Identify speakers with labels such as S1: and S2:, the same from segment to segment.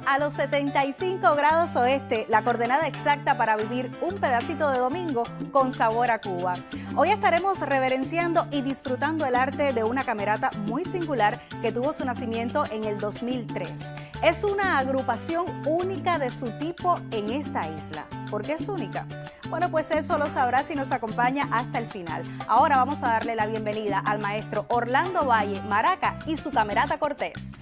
S1: a los 75 grados oeste, la coordenada exacta para vivir un pedacito de domingo con sabor a Cuba. Hoy estaremos reverenciando y disfrutando el arte de una camerata muy singular que tuvo su nacimiento en el 2003. Es una agrupación única de su tipo en esta isla. ¿Por qué es única? Bueno, pues eso lo sabrá si nos acompaña hasta el final. Ahora vamos a darle la bienvenida al maestro Orlando Valle Maraca y su camerata Cortés.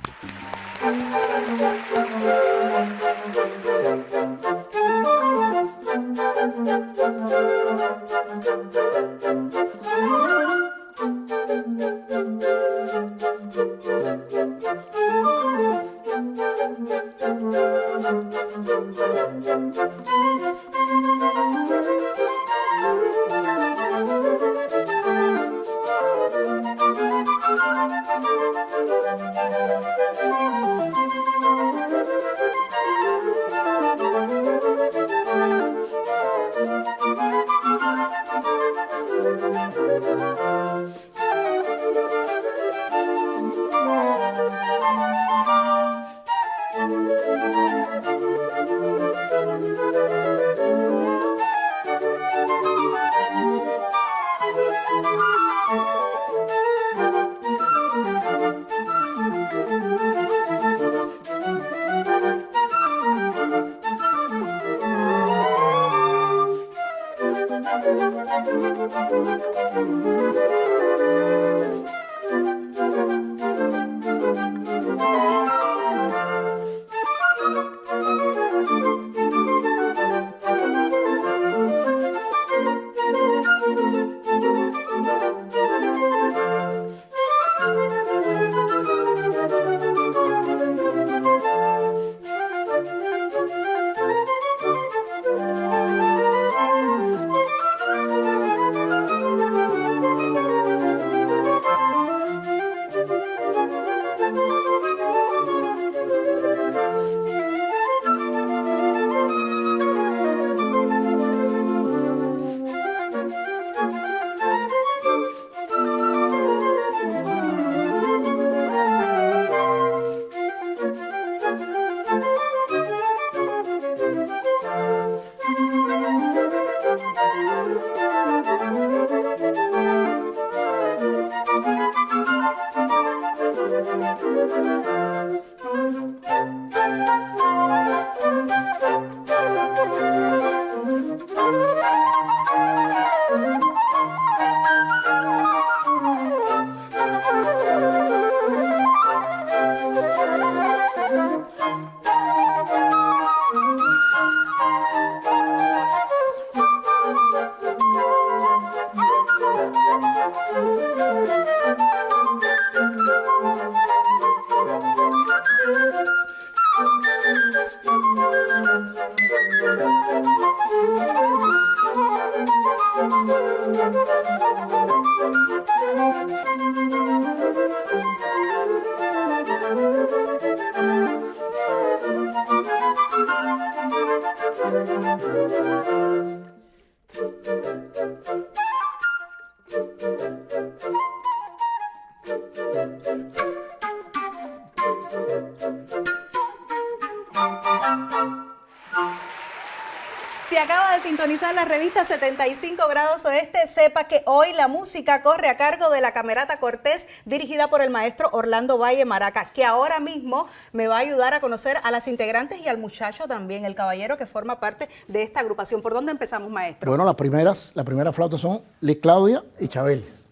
S1: Si acaba de sintonizar la revista 75 grados oeste, sepa que hoy la música corre a cargo de la camerata Cortés, dirigida por el maestro Orlando Valle Maraca, que ahora mismo me va a ayudar a conocer a las integrantes y al muchacho también, el caballero que forma parte de esta agrupación. ¿Por dónde empezamos, maestro?
S2: Bueno, las primeras flautas son Liz Claudia y Chabelis.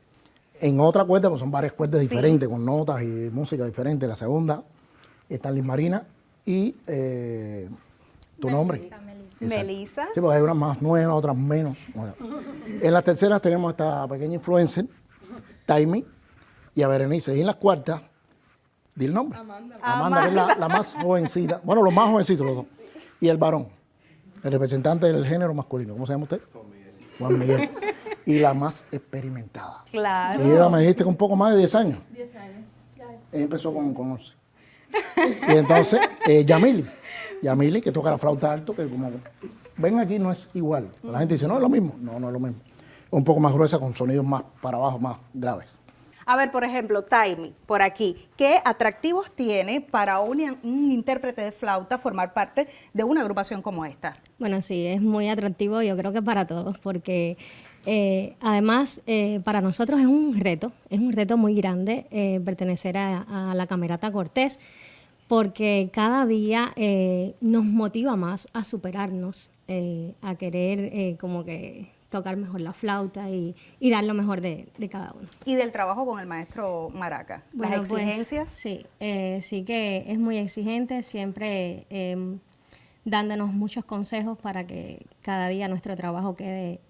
S2: En otra cuerda, pues son varias cuerdas diferentes, con notas y música diferente. La segunda está Liz Marina y tu nombre.
S1: Melissa.
S2: Sí, porque hay unas más nuevas, otras menos nuevas. En las terceras tenemos a esta pequeña influencer, Taimi, y a Berenice. Y en las cuartas, di el nombre. Amanda, que es la más jovencita. Bueno, los más jovencitos, los dos. Y el varón, el representante del género masculino. ¿Cómo se llama usted? Juan Miguel. Y la más experimentada.
S1: Claro.
S2: Ella me dijiste que un poco más de 10 años. 10 años. Ella empezó con 11. Y entonces, Yamili, que toca la flauta alto, que como ven aquí no es igual. La gente dice, no es lo mismo. No, no es lo mismo. Un poco más gruesa, con sonidos más para abajo, más graves.
S1: A ver, por ejemplo, Taimi, por aquí, ¿qué atractivos tiene para un intérprete de flauta formar parte de una agrupación como esta?
S3: Bueno, sí, es muy atractivo, yo creo que para todos, porque además para nosotros es un reto muy grande pertenecer a la Camerata Cortés, porque cada día nos motiva más a superarnos, a querer como que tocar mejor la flauta y dar lo mejor de cada uno.
S1: Y del trabajo con el maestro Maraca, las
S3: Bueno, pues,
S1: exigencias.
S3: sí, sí que es muy exigente, siempre dándonos muchos consejos para que cada día nuestro trabajo quede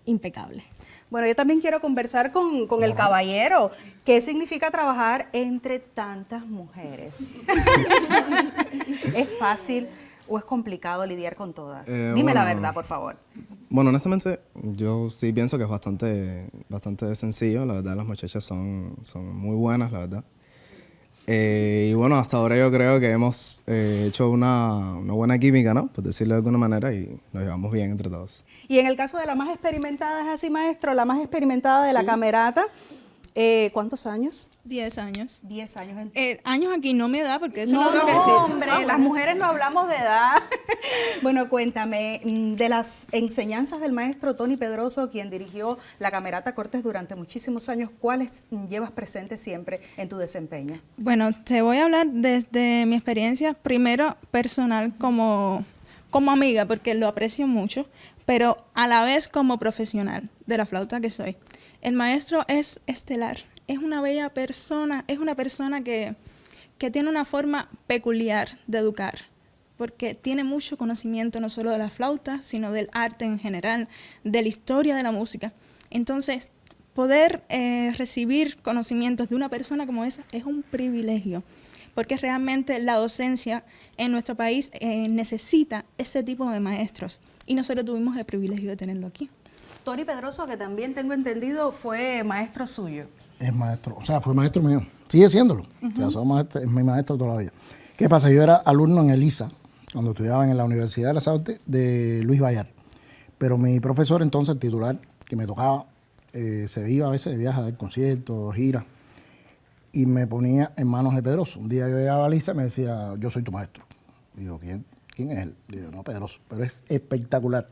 S3: impecable.
S1: Bueno, yo también quiero conversar con el caballero. ¿Qué significa trabajar entre tantas mujeres? ¿Es fácil o es complicado lidiar con todas? Dime la verdad, por favor.
S4: Bueno, honestamente, yo sí pienso que es bastante sencillo. La verdad, las muchachas son muy buenas, la verdad. Y bueno, hasta ahora yo creo que hemos hecho una buena química, ¿no? Por decirlo de alguna manera, y nos llevamos bien entre todos.
S1: Y en el caso de la más experimentada, es así, maestro, la más experimentada de la camerata, ¿cuántos años?
S5: 10 años.
S1: 10 años.
S5: Años aquí no me da porque eso
S1: No,
S5: no tengo que
S1: no,
S5: decir.
S1: hombre, las mujeres no hablamos de edad. Bueno, cuéntame, de las enseñanzas del maestro Tony Pedroso, quien dirigió la Camerata Cortés durante muchísimos años, ¿cuáles llevas presentes siempre en tu desempeño?
S5: Bueno, te voy a hablar desde mi experiencia, primero personal como amiga, porque lo aprecio mucho, pero a la vez como profesional de la flauta que soy. El maestro es estelar, es una bella persona, es una persona que tiene una forma peculiar de educar, porque tiene mucho conocimiento no solo de la flauta, sino del arte en general, de la historia de la música. Entonces, poder recibir conocimientos de una persona como esa es un privilegio, porque realmente la docencia en nuestro país necesita ese tipo de maestros, y nosotros tuvimos el privilegio de tenerlo aquí.
S1: Tony Pedroso, que también tengo entendido, fue maestro suyo.
S2: Es maestro, o sea, fue maestro mío. Sigue siéndolo. O sea, es mi maestro toda la vida. ¿Qué pasa? Yo era alumno en ELISA, cuando estudiaba en la Universidad de las Artes de Luis Vallar. Pero mi profesor entonces, el titular, que me tocaba, se iba a veces de viaje a dar conciertos, giras, y me ponía en manos de Pedroso. Un día yo llegaba a ELISA y me decía, yo soy tu maestro. Digo, ¿quién es él? Digo, no, Pedroso, pero es espectacular.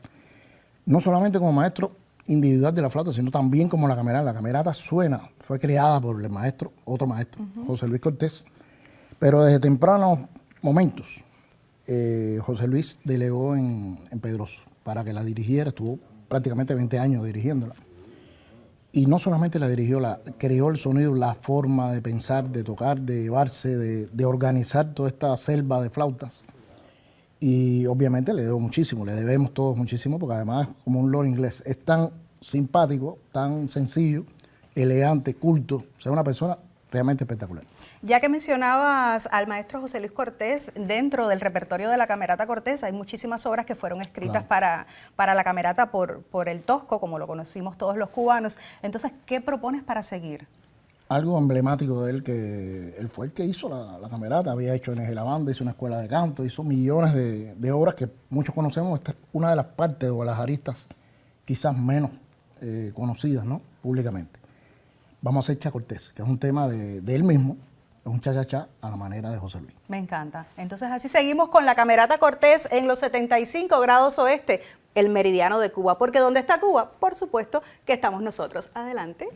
S2: No solamente como maestro individual de la flauta, sino también como la camerata. La camerata suena, fue creada por el maestro, otro maestro, José Luis Cortés, pero desde tempranos momentos José Luis delegó en Pedroso para que la dirigiera, estuvo prácticamente 20 años dirigiéndola. Y no solamente la dirigió, creó el sonido, la forma de pensar, de tocar, de llevarse, de organizar toda esta selva de flautas. Y obviamente le debo muchísimo, le debemos todos muchísimo, porque además es como un loro inglés. Es tan simpático, tan sencillo, elegante, culto, o sea, una persona realmente espectacular.
S1: Ya que mencionabas al maestro José Luis Cortés, dentro del repertorio de la Camerata Cortés hay muchísimas obras que fueron escritas para la camerata por el Tosco, como lo conocimos todos los cubanos. Entonces, ¿qué propones para seguir?
S2: Algo emblemático de él, que él fue el que hizo la camerata, había hecho NG La Banda, hizo una escuela de canto, hizo millones de obras que muchos conocemos. Esta es una de las partes o las aristas quizás menos conocidas, ¿no?, públicamente. Vamos a hacer Cha Cortés, que es un tema de él mismo, es un cha-cha-cha a la manera de José Luis.
S1: Me encanta. Entonces así seguimos con la Camerata Cortés en los 75 grados oeste, el meridiano de Cuba, porque donde está Cuba, por supuesto que estamos nosotros. Adelante.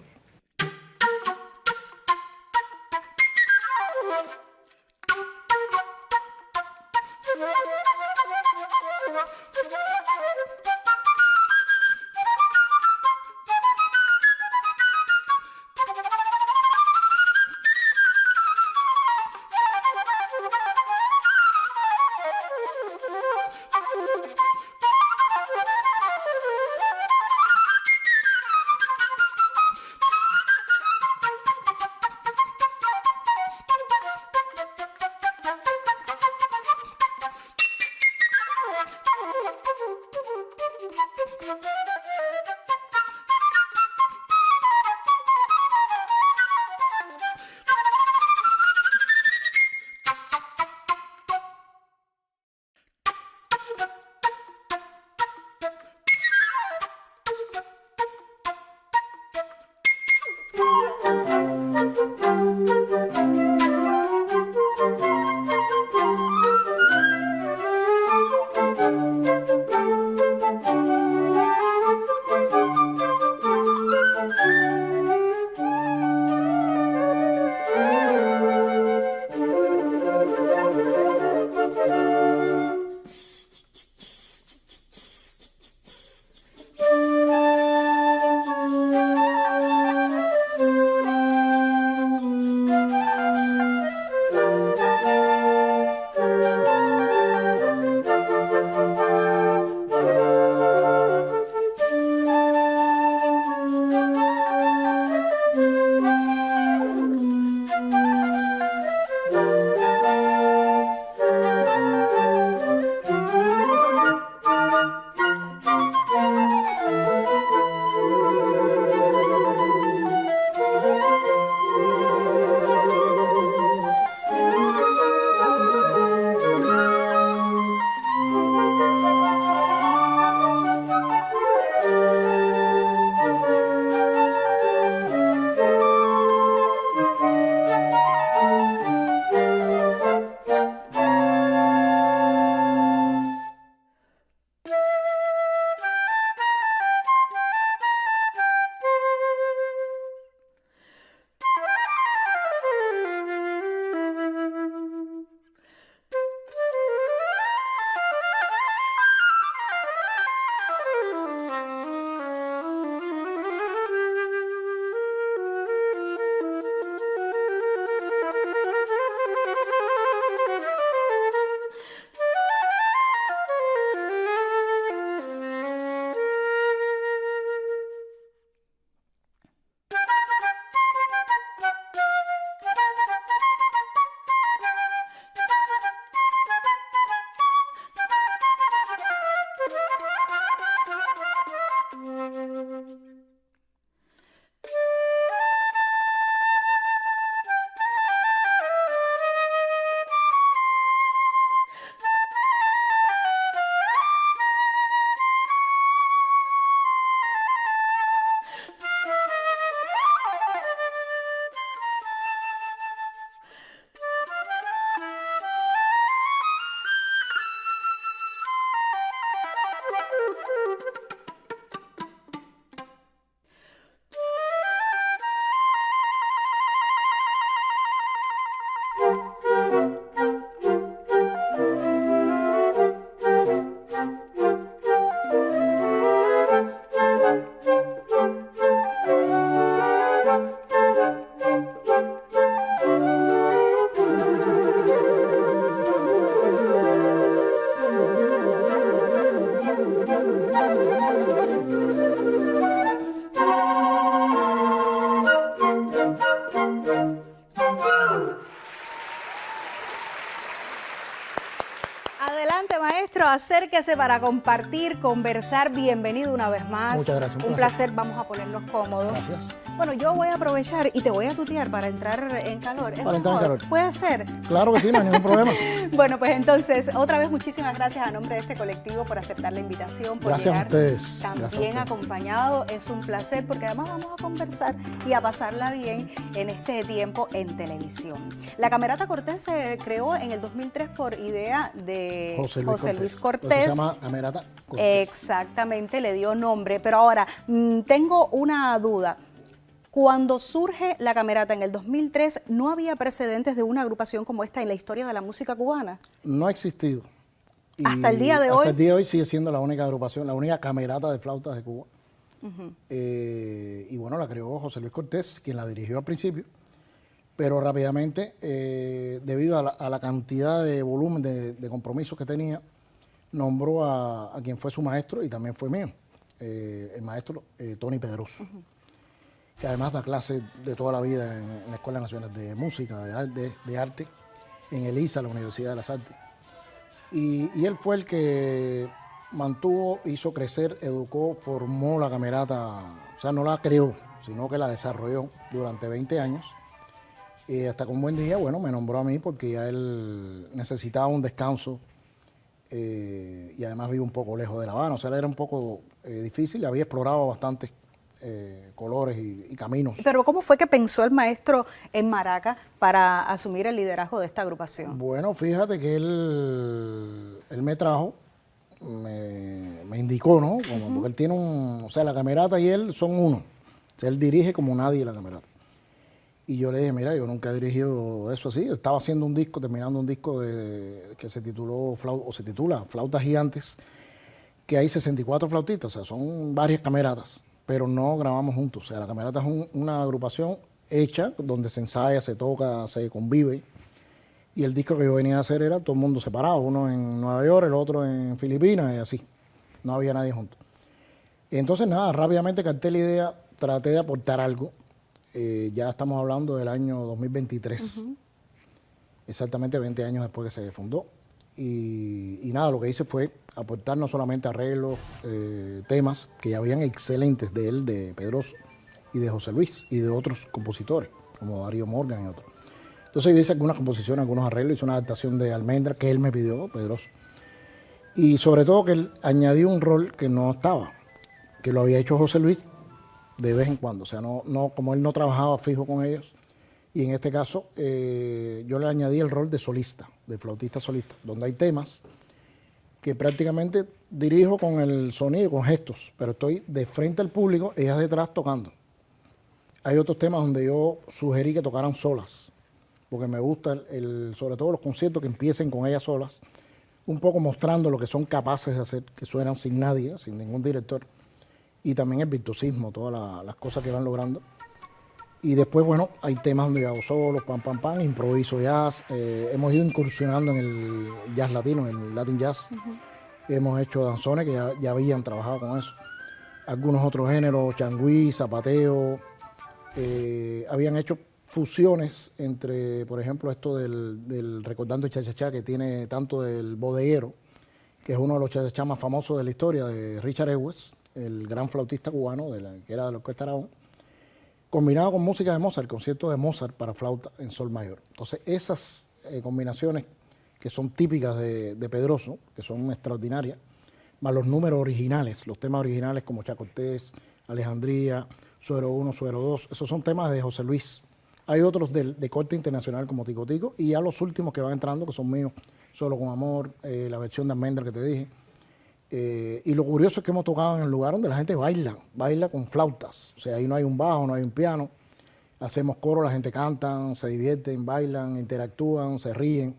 S1: Adelante, maestro, acérquese para compartir, conversar. Bienvenido una vez más.
S2: Muchas gracias.
S1: Un placer. Vamos a ponernos cómodos.
S2: Gracias.
S1: Bueno, yo voy a aprovechar y te voy a tutear para entrar en calor. ¿Es
S2: Para entrar en
S1: mejor?
S2: calor.
S1: ¿Puede ser?
S2: Claro que sí, no hay ningún problema.
S1: Bueno, pues entonces, otra vez muchísimas gracias a nombre de este colectivo por aceptar la invitación, por
S2: Gracias a
S1: llegar
S2: ustedes.
S1: también
S2: Gracias a ustedes.
S1: acompañado. Es un placer porque además vamos a conversar y a pasarla bien en este tiempo en televisión. La Camerata Cortés se creó en el 2003 por idea de José Luis
S2: Por eso
S1: Cortés.
S2: se llama Camerata Cortés.
S1: Exactamente, le dio nombre. Pero ahora, tengo una duda. Cuando surge la Camerata en el 2003, ¿no había precedentes de una agrupación como esta en la historia de la música cubana?
S2: No ha existido. Y
S1: Hasta el día de hoy.
S2: Hasta el día de hoy sigue siendo la única agrupación, la única camerata de flautas de Cuba. Y bueno, la creó José Luis Cortés, quien la dirigió al principio, pero rápidamente, debido a la cantidad de volumen de compromisos que tenía, nombró a quien fue su maestro y también fue mío, el maestro Tony Pedroso, que además da clases de toda la vida en la Escuela Nacional de Música, de Arte, en el ISA, la Universidad de las Artes. Y él fue el que mantuvo, hizo crecer, educó, formó la camerata, o sea, no la creó, sino que la desarrolló durante 20 años. Y hasta que un buen día, bueno, me nombró a mí porque ya él necesitaba un descanso y además vive un poco lejos de La Habana, o sea, él era un poco difícil, había explorado bastantes colores y caminos.
S1: Pero ¿cómo fue que pensó el maestro en Maracas para asumir el liderazgo de esta agrupación?
S2: Bueno, fíjate que él me trajo, me indicó, ¿no? Porque él tiene o sea, la camerata y él son uno. O sea, él dirige como nadie la camerata. Y yo le dije, mira, yo nunca he dirigido eso así. Estaba haciendo un disco, terminando un disco que se tituló, se titula Flautas Gigantes, que hay 64 flautitas, o sea, son varias cameratas, pero no grabamos juntos. O sea, la camerata es una agrupación hecha donde se ensaya, se toca, se convive. Y el disco que yo venía a hacer era todo el mundo separado, uno en Nueva York, el otro en Filipinas y así. No había nadie junto. Y entonces nada, rápidamente capté la idea, traté de aportar algo. Ya estamos hablando del año 2023, exactamente 20 años después que se fundó. Y nada, lo que hice fue aportar no solamente arreglos, temas que ya habían excelentes de él, de Pedroso y de José Luis y de otros compositores, como Darío Morgan y otros. Entonces yo hice algunas composiciones, algunos arreglos, hice una adaptación de Almendra que él me pidió, Pedroso. Y sobre todo que él añadió un rol que no estaba, que lo había hecho José Luis de vez en cuando. O sea, no, como él no trabajaba fijo con ellos, y en este caso yo le añadí el rol de solista, de flautista solista, donde hay temas que prácticamente dirijo con el sonido, con gestos, pero estoy de frente al público, ellas detrás tocando. Hay otros temas donde yo sugerí que tocaran solas, porque me gusta, sobre todo los conciertos que empiecen con ellas solas, un poco mostrando lo que son capaces de hacer, que suenan sin nadie, sin ningún director, y también el virtuosismo, todas las cosas que van logrando. Y después, bueno, hay temas donde yo hago solos, pam, improviso jazz. Hemos ido incursionando en el jazz latino, en el Latin jazz. Hemos hecho danzones que ya habían trabajado con eso. Algunos otros géneros, changüí, zapateo. Habían hecho fusiones entre, por ejemplo, esto del Recordando el Cha-Cha-Cha, que tiene tanto del bodeguero, que es uno de los cha-cha-cha más famosos de la historia, de Richard Ewes, el gran flautista cubano, que era de la Orquesta Aragón, combinado con música de Mozart, el concierto de Mozart para flauta en sol mayor. Entonces, esas combinaciones que son típicas de Pedroso, que son extraordinarias, más los números originales, los temas originales como Chacortés, Alejandría, Suero 1, Suero 2, esos son temas de José Luis. Hay otros de corte internacional como Tico Tico, y ya los últimos que van entrando, que son míos, Solo con Amor, la versión de Almendra que te dije. Y lo curioso es que hemos tocado en el lugar donde la gente baila con flautas. O sea, ahí no hay un bajo, no hay un piano. Hacemos coro, la gente canta, se divierten, bailan, interactúan, se ríen.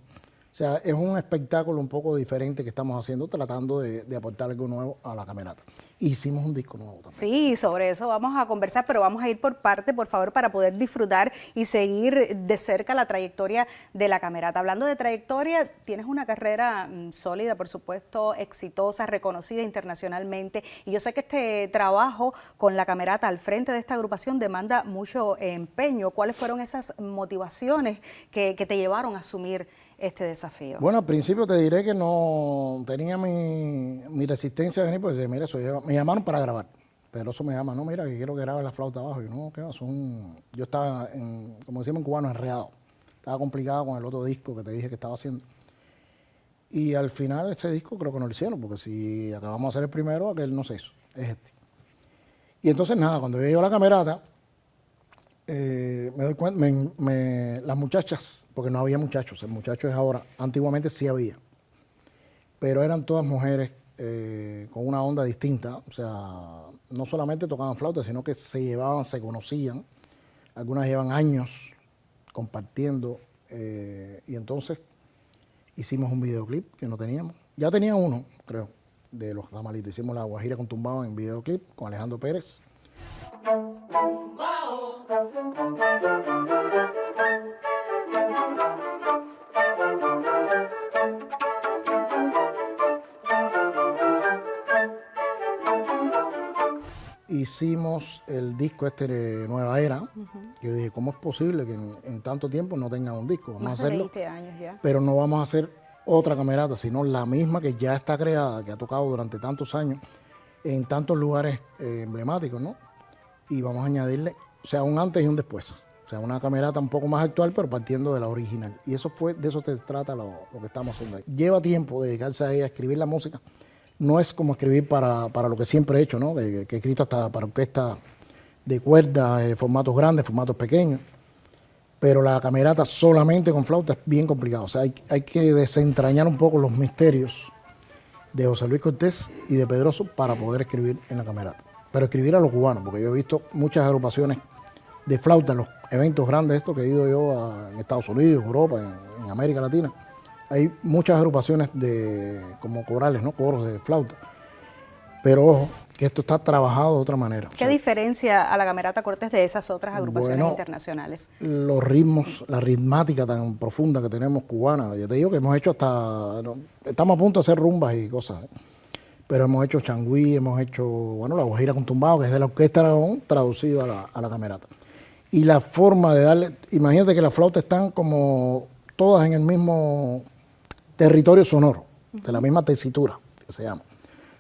S2: O sea, es un espectáculo un poco diferente que estamos haciendo, tratando de aportar algo nuevo a la camerata. Hicimos un disco nuevo también.
S1: Sí, sobre eso vamos a conversar, pero vamos a ir por parte, por favor, para poder disfrutar y seguir de cerca la trayectoria de la camerata. Hablando de trayectoria, tienes una carrera sólida, por supuesto, exitosa, reconocida internacionalmente, y yo sé que este trabajo con la camerata al frente de esta agrupación demanda mucho empeño. ¿Cuáles fueron esas motivaciones que te llevaron a asumir este desafío?
S2: Bueno, al principio te diré que no tenía mi resistencia a venir, porque mira, me llamaron para grabar. Pero eso me llama, no, mira, que quiero que grabe la flauta abajo. Y no, ¿qué va? Yo estaba, como decimos en cubano, enredado. Estaba complicado con el otro disco que te dije que estaba haciendo. Y al final ese disco creo que no lo hicieron, porque si acabamos de hacer el primero, aquel no se hizo, es este. Y entonces nada, cuando yo llego a la camerata, me doy cuenta, las muchachas, porque no había muchachos, el muchacho es ahora, antiguamente sí había, pero eran todas mujeres con una onda distinta, o sea, no solamente tocaban flauta, sino que se llevaban, se conocían, algunas llevan años compartiendo, y entonces hicimos un videoclip que no teníamos, ya tenía uno, creo, de Los Tamalitos, hicimos La Guajira con Tumbao en videoclip con Alejandro Pérez. Hicimos el disco este de Nueva Era, que yo dije, ¿cómo es posible que en tanto tiempo no tengan un disco? Vamos a hacerlo,
S1: 20 años ya.
S2: pero no vamos a hacer otra camerata, sino la misma que ya está creada, que ha tocado durante tantos años en tantos lugares emblemáticos, ¿no? Y vamos a añadirle, o sea, un antes y un después. O sea, una camerata un poco más actual, pero partiendo de la original. Y eso de eso se trata lo que estamos haciendo ahí. Lleva tiempo dedicarse a ella, a escribir la música. No es como escribir para lo que siempre he hecho, ¿no? Que he escrito hasta para orquesta de cuerdas, formatos grandes, formatos pequeños. Pero la camerata solamente con flauta es bien complicado. O sea, hay que desentrañar un poco los misterios de José Luis Cortés y de Pedroso para poder escribir en la camerata. Pero escribir a los cubanos, porque yo he visto muchas agrupaciones de flauta en los eventos grandes estos que he ido yo en Estados Unidos, en Europa, en América Latina. Hay muchas agrupaciones como corales, ¿no? Coros de flauta. Pero ojo, que esto está trabajado de otra manera.
S1: ¿Qué diferencia a la camerata Cortés de esas otras agrupaciones internacionales?
S2: Los ritmos, la ritmática tan profunda que tenemos cubana. Yo te digo que hemos hecho estamos a punto de hacer rumbas y cosas, pero hemos hecho changüí, hemos hecho, bueno, La Guajira con Tumbao, que es de la Orquesta Aragón, traducido a la camerata. Y la forma de darle, imagínate que las flautas están como todas en el mismo territorio sonoro, de la misma tesitura, que se llama.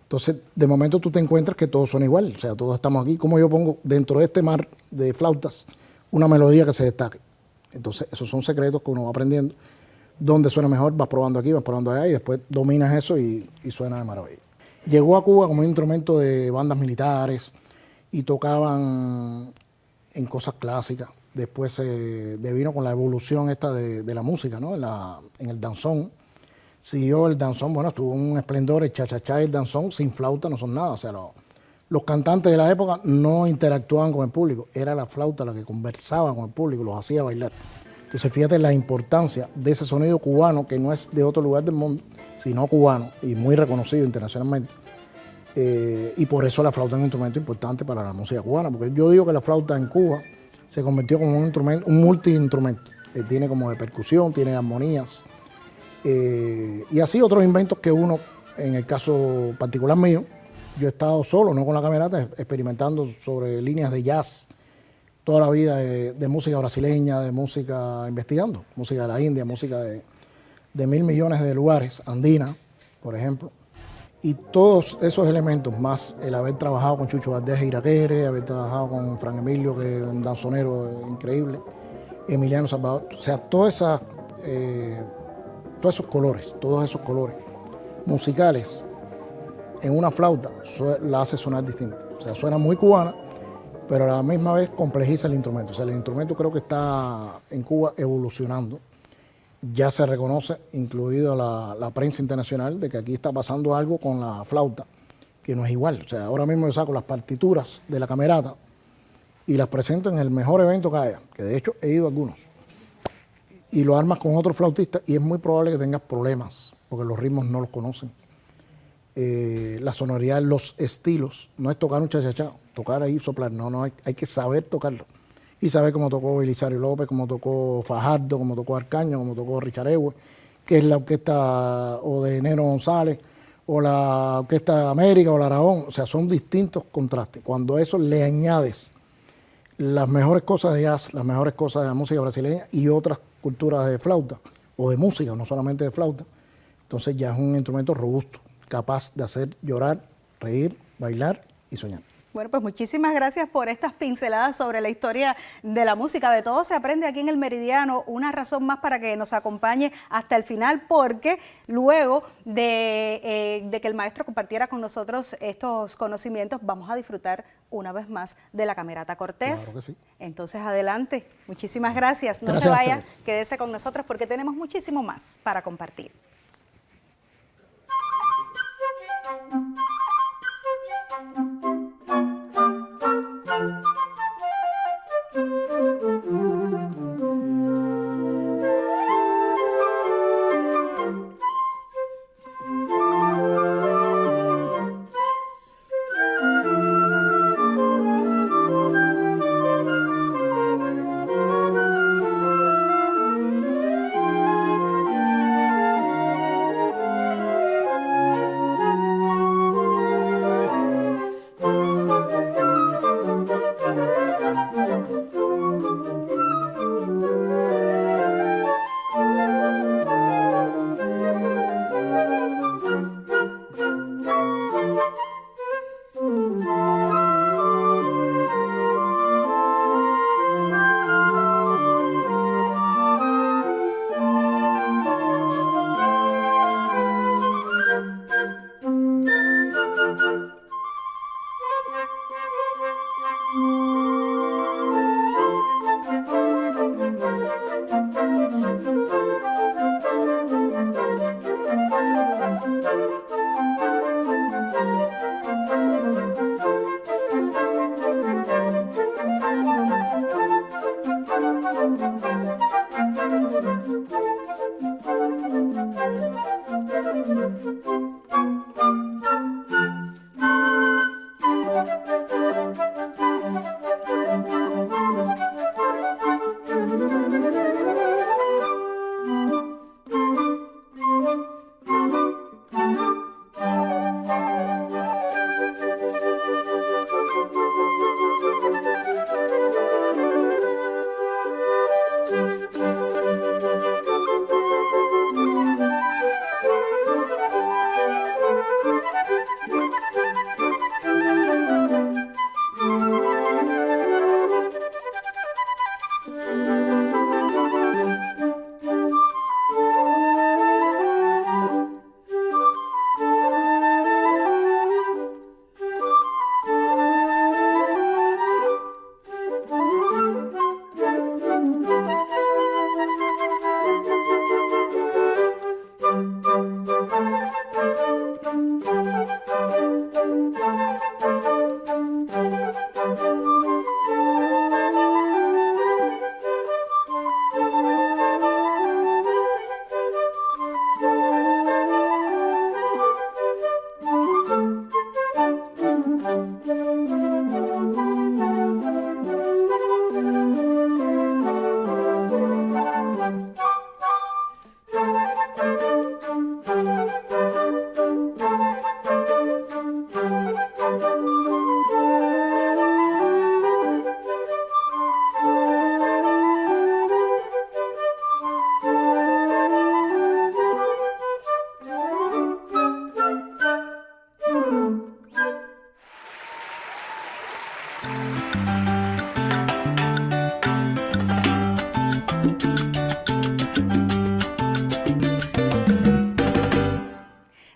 S2: Entonces, de momento tú te encuentras que todos son igual, o sea, todos estamos aquí, como yo pongo dentro de este mar de flautas una melodía que se destaque. Entonces, esos son secretos que uno va aprendiendo. Dónde suena mejor, vas probando aquí, vas probando allá, y después dominas eso y suena de maravilla. Llegó a Cuba como un instrumento de bandas militares y tocaban en cosas clásicas. Después devino con la evolución esta de la música, ¿no? En el danzón. Siguió el danzón, bueno, tuvo un esplendor, el cha-cha-cha y el danzón sin flauta no son nada. O sea, los cantantes de la época no interactuaban con el público, era la flauta la que conversaba con el público, los hacía bailar. Entonces, fíjate la importancia de ese sonido cubano, que no es de otro lugar del mundo, sino cubano y muy reconocido internacionalmente. Y por eso la flauta es un instrumento importante para la música cubana, porque yo digo que la flauta en Cuba se convirtió como un instrumento, un multiinstrumento. Tiene como de percusión, tiene armonías. Y así otros inventos que uno, en el caso particular mío, yo he estado solo, no con la camerata, experimentando sobre líneas de jazz, toda la vida de música brasileña, de música investigando, música de la India, música de 1.000 millones de lugares, andina, por ejemplo. Y todos esos elementos, más el haber trabajado con Chucho Valdés e Iraquere, haber trabajado con Fran Emilio, que es un danzonero increíble, Emiliano Salvador, o sea, todos esos colores musicales en una flauta la hace sonar distinto. O sea, suena muy cubana, pero a la misma vez complejiza el instrumento. O sea, el instrumento creo que está en Cuba evolucionando. Ya se reconoce, incluido la prensa internacional, de que aquí está pasando algo con la flauta que no es igual. O sea, ahora mismo yo saco las partituras de la camerata y las presento en el mejor evento que haya, que de hecho he ido a algunos. y lo armas con otro flautista y es muy probable que tengas problemas, porque los ritmos no los conocen. La sonoridad, los estilos, no es tocar un cha-cha-cha, tocar ahí, soplar, no, hay que saber tocarlo. Y saber cómo tocó Belisario López, cómo tocó Fajardo, cómo tocó Arcaño, cómo tocó Richard Ewell, que es la orquesta o de Nero González, o la Orquesta América, o la Aragón, o sea, son distintos contrastes. Cuando a eso le añades las mejores cosas de jazz, las mejores cosas de la música brasileña y otras culturas de flauta, o de música, no solamente de flauta, entonces ya es un instrumento robusto, capaz de hacer llorar, reír, bailar y soñar.
S1: Bueno, pues muchísimas gracias por estas pinceladas sobre la historia de la música. De todo se aprende aquí en El Meridiano. Una razón más para que nos acompañe hasta el final, porque luego de que el maestro compartiera con nosotros estos conocimientos, vamos a disfrutar una vez más de la Camerata Cortés.
S2: Claro que sí.
S1: Entonces, adelante. Muchísimas gracias. No
S2: Gracias
S1: se
S2: a
S1: vaya,
S2: ustedes.
S1: quédese con nosotros porque tenemos muchísimo más para compartir.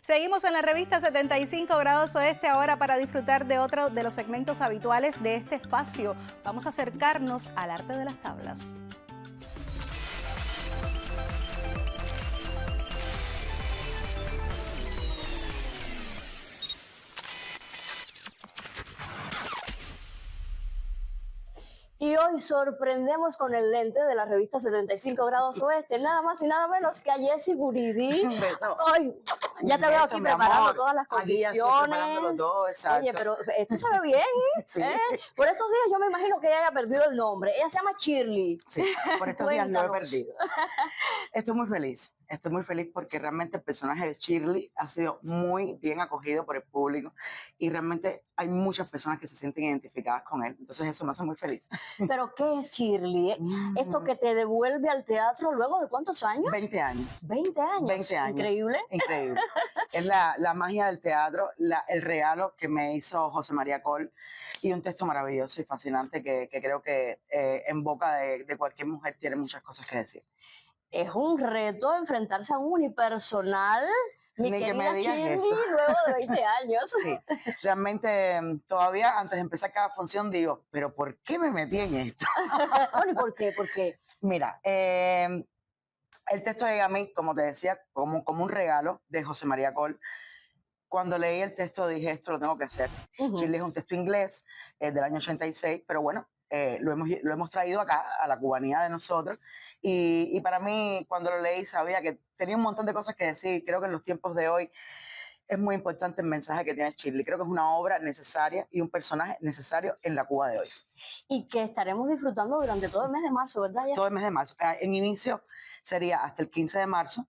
S1: Seguimos en la revista 75 Grados Oeste ahora para disfrutar de otro de los segmentos habituales de este espacio. Vamos a acercarnos al arte de las tablas.
S6: Y hoy sorprendemos con el lente de la revista 75 Grados Oeste, nada más y nada menos que a Jessie Guridi.
S7: Un beso.
S6: Ay, ya te veo
S7: Beso,
S6: aquí
S7: mi
S6: preparando
S7: amor.
S6: todas las
S7: Aquí ya estoy preparando los
S6: condiciones.
S7: dos, exacto.
S6: Oye, pero esto se ve bien,
S7: Sí.
S6: Por estos días yo me imagino que ella haya perdido el nombre. Ella se llama Shirley.
S7: Sí, por estos días lo he
S6: Cuéntanos.
S7: perdido. Estoy muy feliz porque realmente el personaje de Shirley ha sido muy bien acogido por el público y realmente hay muchas personas que se sienten identificadas con él, entonces eso me hace muy feliz.
S6: ¿Pero qué es Shirley? Esto que te devuelve al teatro luego de ¿cuántos años?
S7: 20 años.
S6: 20 años.
S7: 20 años.
S6: Increíble.
S7: Increíble. Es la magia del teatro, el regalo que me hizo José María Col y un texto maravilloso y fascinante que creo que en boca de cualquier mujer tiene muchas cosas que decir.
S6: Es un reto enfrentarse a un unipersonal, mi
S7: Ni que
S6: querida
S7: me digas
S6: Shirley,
S7: eso.
S6: luego de 20 años.
S7: Sí, realmente todavía antes de empezar cada función digo, pero ¿por qué me metí en esto?
S6: Bueno, ¿y por qué? Porque
S7: Mira, el texto llega a mí, como te decía, como un regalo de José María Col. Cuando leí el texto dije, esto lo tengo que hacer. Shirley es un texto inglés del año 86, pero bueno, lo hemos traído acá, a la cubanía de nosotros. Y para mí, cuando lo leí, sabía que tenía un montón de cosas que decir. Creo que en los tiempos de hoy es muy importante el mensaje que tiene Shirley. Creo que es una obra necesaria y un personaje necesario en la Cuba de hoy.
S6: y que estaremos disfrutando durante todo el mes de marzo, ¿verdad?
S7: Todo el mes de marzo. En inicio sería hasta el 15 de marzo,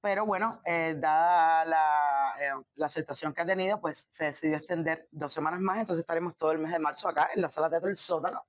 S7: pero bueno, dada la aceptación que ha tenido, pues se decidió extender 2 semanas más, entonces estaremos todo el mes de marzo acá en la Sala Teatro El Sótano.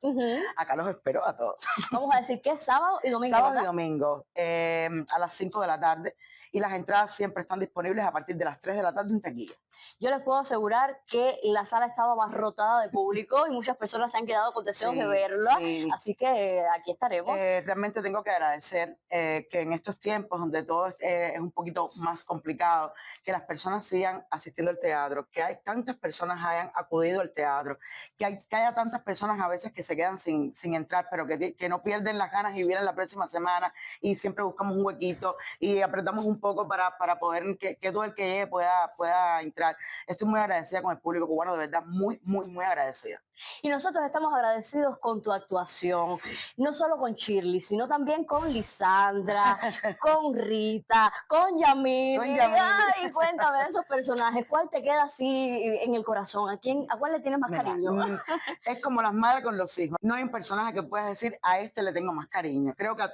S7: Acá los espero a todos.
S6: Vamos a decir que es sábado y domingo,
S7: Sábado y
S6: ¿verdad?
S7: domingo, a las 5 de la tarde, y las entradas siempre están disponibles a partir de las 3 de la tarde en taquilla.
S6: Yo les puedo asegurar que la sala estaba abarrotada de público y muchas personas se han quedado con deseos de verla,
S7: sí.
S6: así que aquí estaremos.
S7: Realmente tengo que agradecer que en estos tiempos donde todo es un poquito más complicado, que las personas sigan asistiendo al teatro, que hay tantas personas hayan acudido al teatro, que haya tantas personas a veces que se quedan sin entrar, pero que no pierden las ganas y vienen la próxima semana y siempre buscamos un huequito y apretamos un poco para poder que todo el que llegue pueda entrar. Estoy muy agradecida con el público cubano, de verdad, muy, muy, muy agradecida.
S6: Y nosotros estamos agradecidos con tu actuación, no solo con Shirley, sino también con Lisandra, con Rita, con Yamil. Ay, cuéntame de esos personajes, ¿cuál te queda así en el corazón? ¿A cuál le tienes más cariño?
S7: Es como las madres con los hijos. No hay un personaje que puedas decir, a este le tengo más cariño. Creo que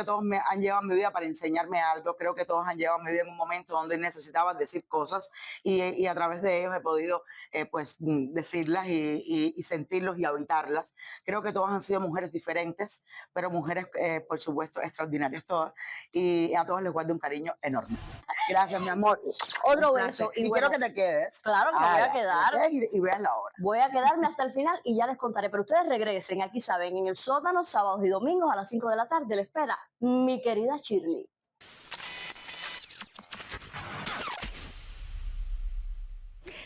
S7: todos me han llevado a mi vida para enseñarme algo. Creo que todos han llevado a mi vida en un momento donde necesitaba decir cosas y a través de ellos he podido pues decirlas y sentirlos y habitarlas. Creo que todas han sido mujeres diferentes, pero mujeres, por supuesto, extraordinarias todas. Y a todos les guardo un cariño enorme. Gracias, mi amor.
S6: Otro beso.
S7: Y
S6: bueno,
S7: quiero que te quedes.
S6: Claro que me voy a quedar.
S7: Y veas la hora.
S6: Voy a quedarme hasta el final y ya les contaré. Pero ustedes regresen, aquí saben, en el sótano, sábados y domingos a las 5 de la tarde. Le espera mi querida Shirley.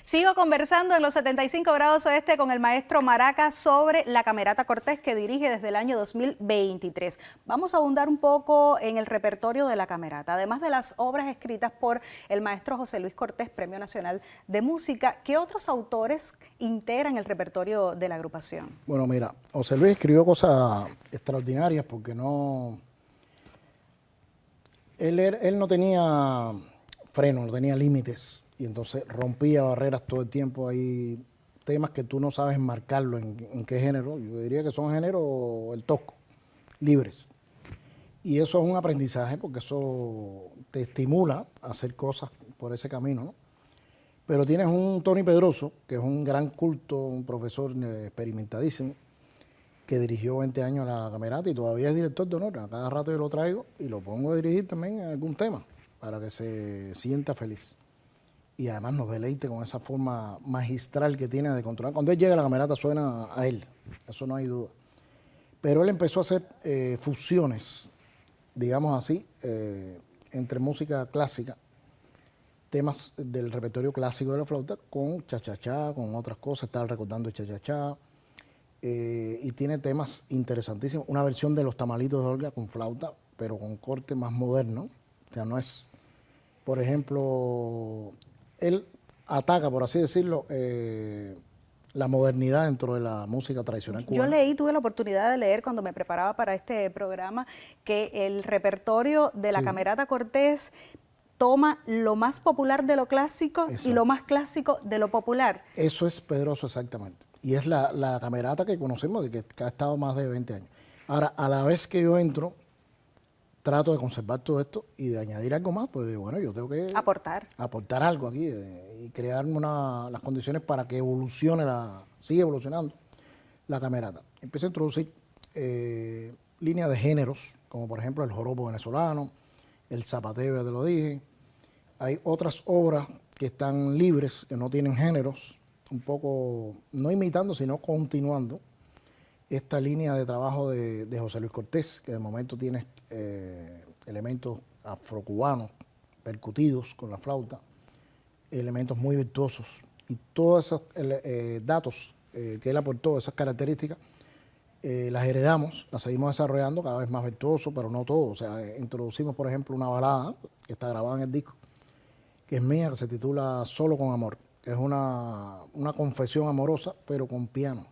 S1: Sigo conversando en los 75 grados oeste con el maestro Maraca sobre la Camerata Cortés que dirige desde el año 2023. Vamos a abundar un poco en el repertorio de la Camerata. Además de las obras escritas por el maestro José Luis Cortés, Premio Nacional de Música, ¿qué otros autores integran el repertorio de la agrupación?
S2: Bueno, mira, José Luis escribió cosas extraordinarias porque no... Él no tenía freno, no tenía límites. Y entonces rompía barreras todo el tiempo. Hay temas que tú no sabes marcarlo en qué género. Yo diría que son género el tosco, libres. Y eso es un aprendizaje porque eso te estimula a hacer cosas por ese camino, ¿no? Pero tienes un Tony Pedroso, que es un gran culto, un profesor experimentadísimo, que dirigió 20 años la Camerata y todavía es director de honor. A cada rato yo lo traigo y lo pongo a dirigir también en algún tema para que se sienta feliz. Y además nos deleite con esa forma magistral que tiene de controlar. Cuando él llega, la Camerata suena a él, eso no hay duda. Pero él empezó a hacer fusiones, digamos así, entre música clásica, temas del repertorio clásico de la flauta, con cha-cha-cha, con otras cosas, estaba recordando el cha-cha-cha, y tiene temas interesantísimos. Una versión de Los Tamalitos de Olga con flauta, pero con corte más moderno. O sea, no es, por ejemplo... Él ataca, por así decirlo, la modernidad dentro de la música tradicional
S1: Yo
S2: cubana.
S1: tuve la oportunidad de leer cuando me preparaba para este programa que el repertorio de la
S2: Sí.
S1: Camerata Cortés toma lo más popular de lo clásico y
S2: Exacto.
S1: lo más clásico de lo popular.
S2: Eso es Pedroso exactamente. Y es la camerata que conocemos, de que ha estado más de 20 años. Ahora, a la vez que yo entro, trato de conservar todo esto y de añadir algo más, pues bueno, yo tengo que
S1: Aportar.
S2: algo aquí y crear las condiciones para que evolucione, siga evolucionando la camerata. Empiezo a introducir líneas de géneros, como por ejemplo el joropo venezolano, el zapateo, ya te lo dije. Hay otras obras que están libres, que no tienen géneros, un poco, no imitando, sino continuando esta línea de trabajo de José Luis Cortés, que de momento tiene elementos afrocubanos percutidos con la flauta, elementos muy virtuosos, y todos esos datos que él aportó, esas características, las heredamos, las seguimos desarrollando cada vez más virtuoso, pero no todo. O sea, introducimos, por ejemplo, una balada que está grabada en el disco, que es mía, que se titula Solo con Amor, que es una confesión amorosa, pero con piano.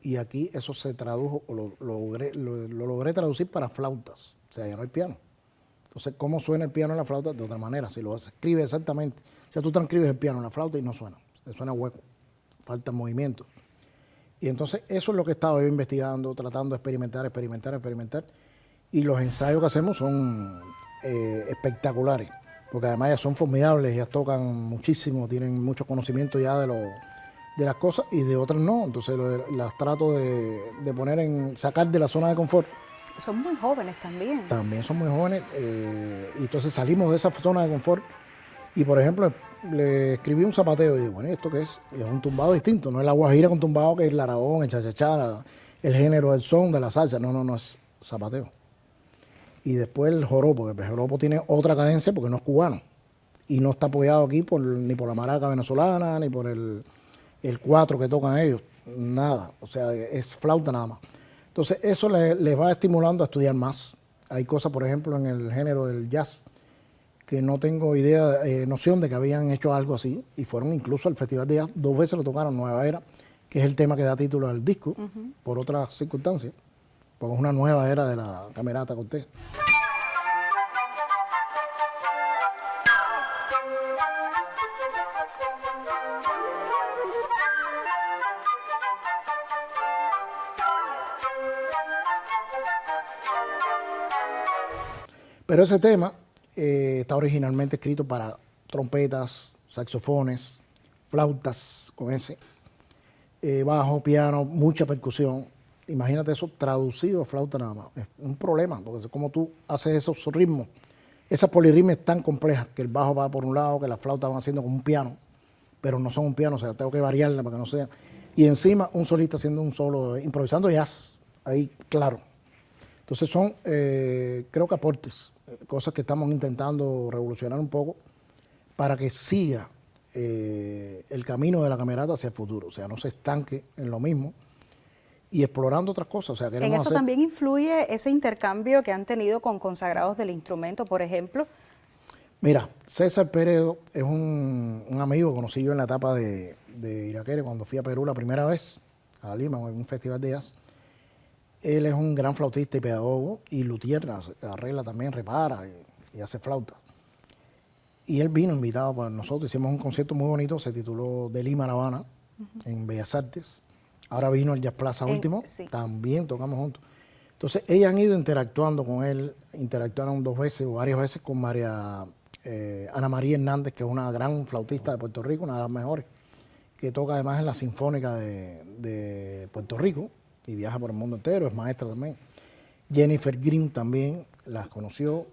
S2: Y aquí eso se tradujo, o lo logré traducir para flautas, o sea, ya no hay piano. Entonces, ¿cómo suena el piano en la flauta? De otra manera, si lo escribe exactamente. O sea, tú transcribes el piano en la flauta y no suena, suena hueco, falta movimiento. Y entonces eso es lo que he estado yo investigando, tratando de experimentar. Y los ensayos que hacemos son espectaculares, porque además ellas son formidables, ellas tocan muchísimo, tienen mucho conocimiento ya de las cosas y de otras no. Entonces las trato de sacar de la zona de confort.
S1: Son muy jóvenes también.
S2: También son muy jóvenes y entonces salimos de esa zona de confort y por ejemplo le escribí un zapateo y digo, bueno, ¿y esto qué es? Y es un tumbado distinto, no es la guajira con tumbado que es el aragón, el chachachá, el género, el son de la salsa, no es zapateo. Y después el joropo, que el joropo tiene otra cadencia porque no es cubano y no está apoyado aquí ni por la maraca venezolana, ni por el cuatro que tocan ellos, nada, o sea, es flauta nada más. Entonces eso les va estimulando a estudiar más. Hay cosas, por ejemplo, en el género del jazz que no tengo noción de que habían hecho algo así y fueron incluso al Festival de Jazz, 2 veces lo tocaron, Nueva Era, que es el tema que da título al disco, por otras circunstancias, porque es una nueva era de la Camerata Cortés. Pero ese tema está originalmente escrito para trompetas, saxofones, flautas con ese, bajo, piano, mucha percusión. Imagínate eso traducido a flauta nada más. Es un problema, porque es como tú haces esos ritmos, esas polirritmias tan complejas, que el bajo va por un lado, que las flautas van haciendo como un piano, pero no son un piano, o sea, tengo que variarla para que no sea. Y encima un solista haciendo un solo, improvisando jazz, ahí claro. Entonces son, creo que aportes, cosas que estamos intentando revolucionar un poco para que siga el camino de la camerata hacia el futuro, o sea, no se estanque en lo mismo y explorando otras cosas. O sea,
S1: En eso también influye ese intercambio que han tenido con consagrados del instrumento, por ejemplo.
S2: Mira, César Peredo es un amigo que conocí yo en la etapa de Iraquere, cuando fui a Perú la primera vez, a Lima, en un festival de jazz. Él es un gran flautista y pedagogo y luthier, arregla también, repara y hace flauta. Y él vino invitado por nosotros, hicimos un concierto muy bonito, se tituló De Lima a La Habana, en Bellas Artes. Ahora vino el Jazz Plaza último,
S1: sí.
S2: También tocamos juntos. Entonces, ellas han ido interactuando con él, interactuaron 2 veces o varias veces con Ana María Hernández, que es una gran flautista de Puerto Rico, una de las mejores, que toca además en la Sinfónica de Puerto Rico y viaja por el mundo entero, es maestra también. Jennifer Green también las conoció.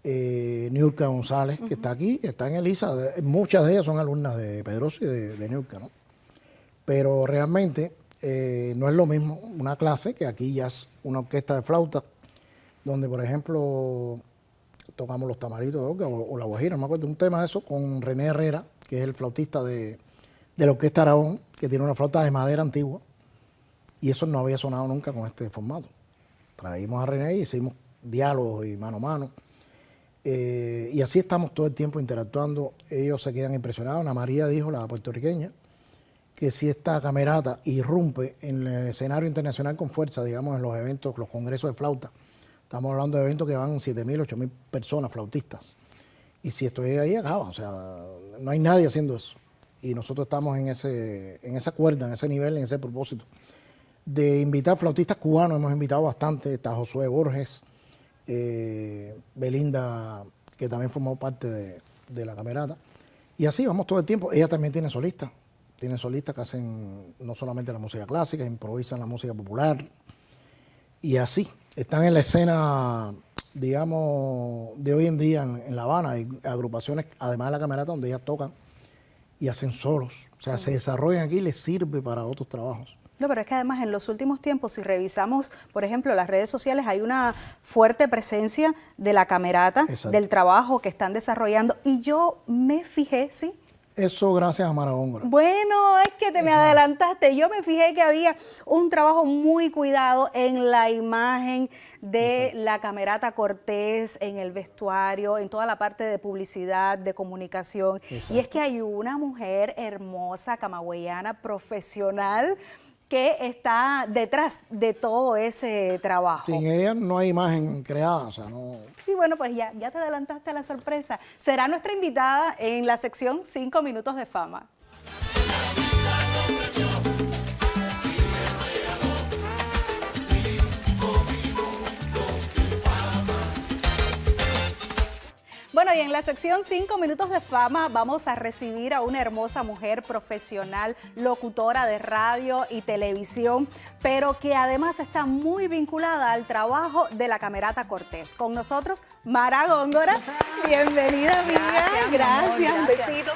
S2: Niurka González, que está aquí, está en Elisa. Muchas de ellas son alumnas de Pedroso y de Niurka, ¿no? Pero realmente no es lo mismo una clase que aquí ya es una orquesta de flautas, donde, por ejemplo, tocamos los tamaritos de Olga o la guajira, me acuerdo, un tema de eso con René Herrera, que es el flautista de la Orquesta Aragón, que tiene una flauta de madera antigua, y eso no había sonado nunca con este formato. Traímos a René y hicimos diálogos y mano a mano. Y así estamos todo el tiempo interactuando. Ellos se quedan impresionados. Ana María dijo, la puertorriqueña, que si esta camerata irrumpe en el escenario internacional con fuerza, digamos en los eventos, los congresos de flauta, estamos hablando de eventos que van 7.000, 8.000 personas, flautistas. Y si estoy ahí, acaba. O sea, no hay nadie haciendo eso. Y nosotros estamos en esa cuerda, en ese nivel, en ese propósito. De invitar flautistas cubanos, hemos invitado bastante. Está Josué Borges, Belinda, que también formó parte de la camerata. Y así vamos todo el tiempo. Ella también tiene solistas. Tiene solistas que hacen no solamente la música clásica, improvisan la música popular. Y así. Están en la escena, digamos, de hoy en día en La Habana. Hay agrupaciones, además de la camerata, donde ellas tocan y hacen solos. O sea, se desarrollan aquí y les sirve para otros trabajos.
S1: No, pero es que además en los últimos tiempos, si revisamos, por ejemplo, las redes sociales, hay una fuerte presencia de la camerata,
S2: Exacto.
S1: del trabajo que están desarrollando. Y yo me fijé, ¿sí?
S2: Eso gracias a Mara Góngora.
S1: Bueno, es que te me adelantaste. Yo me fijé que había un trabajo muy cuidado en la imagen de la camerata Cortés, en el vestuario, en toda la parte de publicidad, de comunicación.
S2: Exacto.
S1: Y es que hay una mujer hermosa, camagüeyana, profesional, que está detrás de todo ese trabajo.
S2: Sin ella no hay imagen creada, o sea, no...
S1: Y bueno, pues ya te adelantaste a la sorpresa. Será nuestra invitada en la sección 5 minutos de fama. Bueno, y en la sección 5 minutos de fama vamos a recibir a una hermosa mujer profesional, locutora de radio y televisión, pero que además está muy vinculada al trabajo de la Camerata Cortés. Con nosotros, Mara Góngora. Bienvenida, amiga. Gracias. Un besito.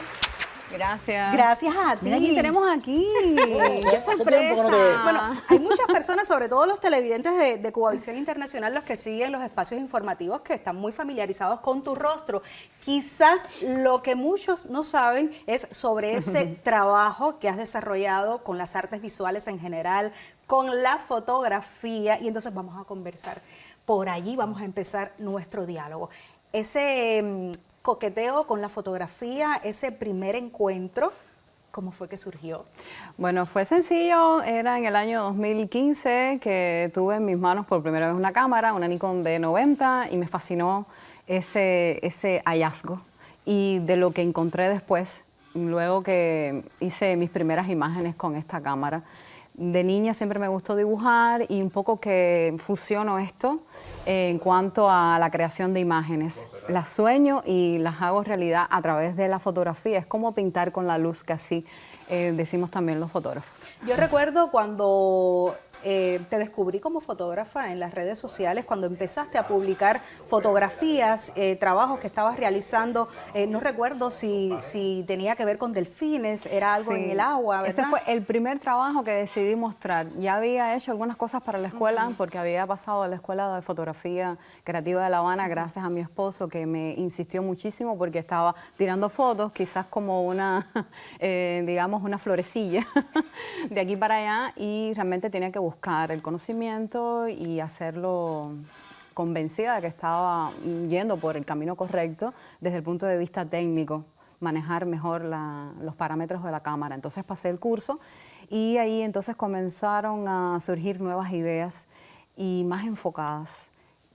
S8: Gracias.
S1: Gracias a ti.
S8: Mira quién tenemos aquí. ¡Qué
S2: Hace tiempo que no te veo.
S8: sorpresa!
S1: Bueno, hay muchas personas, sobre todo los televidentes de Cubavisión Internacional, los que siguen los espacios informativos, que están muy familiarizados con tu rostro. Quizás lo que muchos no saben es sobre ese trabajo que has desarrollado con las artes visuales en general, con la fotografía, y entonces vamos a conversar por allí, vamos a empezar nuestro diálogo. Ese coqueteo con la fotografía, ese primer encuentro, ¿cómo fue que surgió?
S8: Bueno, fue sencillo, era en el año 2015 que tuve en mis manos por primera vez una cámara, una Nikon D90, y me fascinó ese hallazgo. Y de lo que encontré después, luego que hice mis primeras imágenes con esta cámara. De niña siempre me gustó dibujar y un poco que fusiono esto en cuanto a la creación de imágenes. Las sueño y las hago realidad a través de la fotografía. Es como pintar con la luz, que así decimos también los fotógrafos.
S1: Yo recuerdo cuando te descubrí como fotógrafa en las redes sociales, cuando empezaste a publicar fotografías, trabajos que estabas realizando, no recuerdo si tenía que ver con delfines, era algo en el agua, ¿verdad?
S8: Ese fue el primer trabajo que decidí mostrar. Ya había hecho algunas cosas para la escuela, porque había pasado a la Escuela de Fotografía Creativa de La Habana gracias a mi esposo, que me insistió muchísimo porque estaba tirando fotos, quizás como una, digamos, una florecilla de aquí para allá, y realmente tenía que buscar el conocimiento y hacerlo convencida de que estaba yendo por el camino correcto desde el punto de vista técnico, manejar mejor los parámetros de la cámara. Entonces pasé el curso y ahí entonces comenzaron a surgir nuevas ideas y más enfocadas.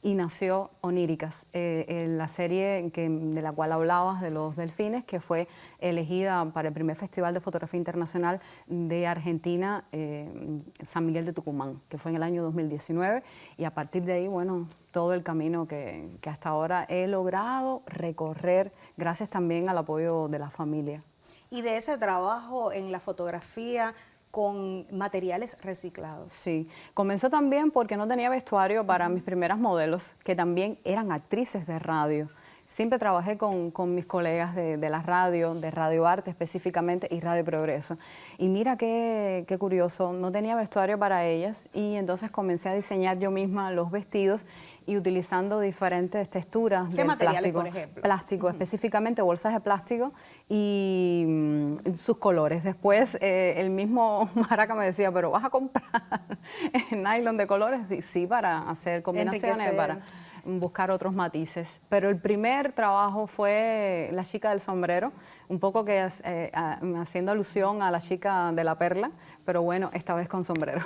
S8: Y nació Oníricas, la serie de la cual hablabas, de los delfines, que fue elegida para el primer Festival de Fotografía Internacional de Argentina, San Miguel de Tucumán, que fue en el año 2019. Y a partir de ahí, bueno, todo el camino que hasta ahora he logrado recorrer, gracias también al apoyo de la familia.
S1: Y de ese trabajo en la fotografía con materiales reciclados.
S8: Sí, comenzó también porque no tenía vestuario para mis primeras modelos, que también eran actrices de radio. Siempre trabajé con mis colegas de la radio, de Radio Arte específicamente y Radio Progreso. Y mira qué curioso, no tenía vestuario para ellas y entonces comencé a diseñar yo misma los vestidos y utilizando diferentes texturas
S1: ¿Qué
S8: del
S1: materiales,
S8: plástico,
S1: por ejemplo?
S8: Plástico, específicamente bolsas de plástico y sus colores. Después el mismo Maraca me decía, pero ¿vas a comprar nylon de colores? Sí, para hacer combinaciones,
S1: Enriquecer.
S8: para buscar otros matices. Pero el primer trabajo fue La chica del sombrero un poco que haciendo alusión a la chica de la perla, pero bueno, esta vez con sombrero.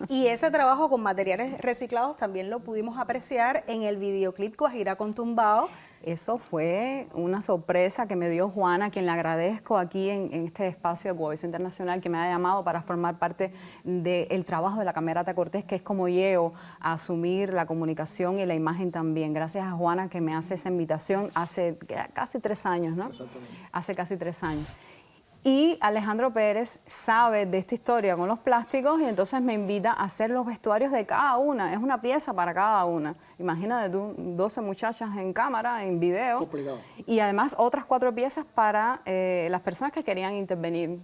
S1: Y ese trabajo con materiales reciclados también lo pudimos apreciar en el videoclip Guajira con Tumbao.
S8: Eso fue una sorpresa que me dio Juana, a quien le agradezco aquí en este espacio de Guavisa Internacional, que me ha llamado para formar parte del trabajo de la Camerata Cortés, que es como llego a asumir la comunicación y la imagen también. Gracias a Juana que me hace esa invitación hace casi 3 años, ¿no? Hace casi 3 años. Y Alejandro Pérez sabe de esta historia con los plásticos y entonces me invita a hacer los vestuarios de cada una. Es una pieza para cada una. Imagínate tú, 12 muchachas en cámara, en video.
S2: Complicado.
S8: Y además otras 4 piezas para las personas que querían intervenir.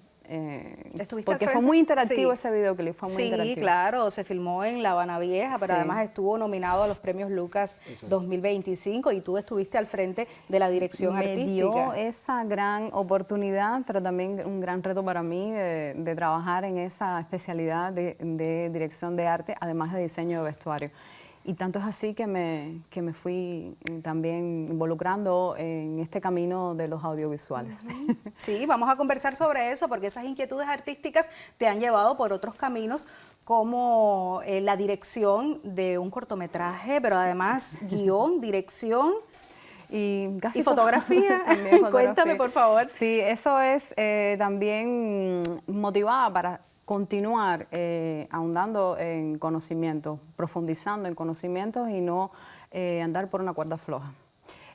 S8: Porque fue muy interactivo ese videoclip, fue muy interactivo.
S1: Sí, claro, se filmó en La Habana Vieja, pero además estuvo nominado a los premios Lucas 2025 y tú estuviste al frente de la dirección artística.
S8: Me dio esa gran oportunidad, pero también un gran reto para mí de trabajar en esa especialidad de dirección de arte, además de diseño de vestuario. Y tanto es así que me fui también involucrando en este camino de los audiovisuales.
S1: Sí, vamos a conversar sobre eso porque esas inquietudes artísticas te han llevado por otros caminos como la dirección de un cortometraje, pero además guión, dirección
S8: y
S1: fotografía. Cuéntame, por favor.
S8: Sí, eso es también motivada para continuar ahondando en conocimientos, profundizando en conocimientos y no andar por una cuerda floja.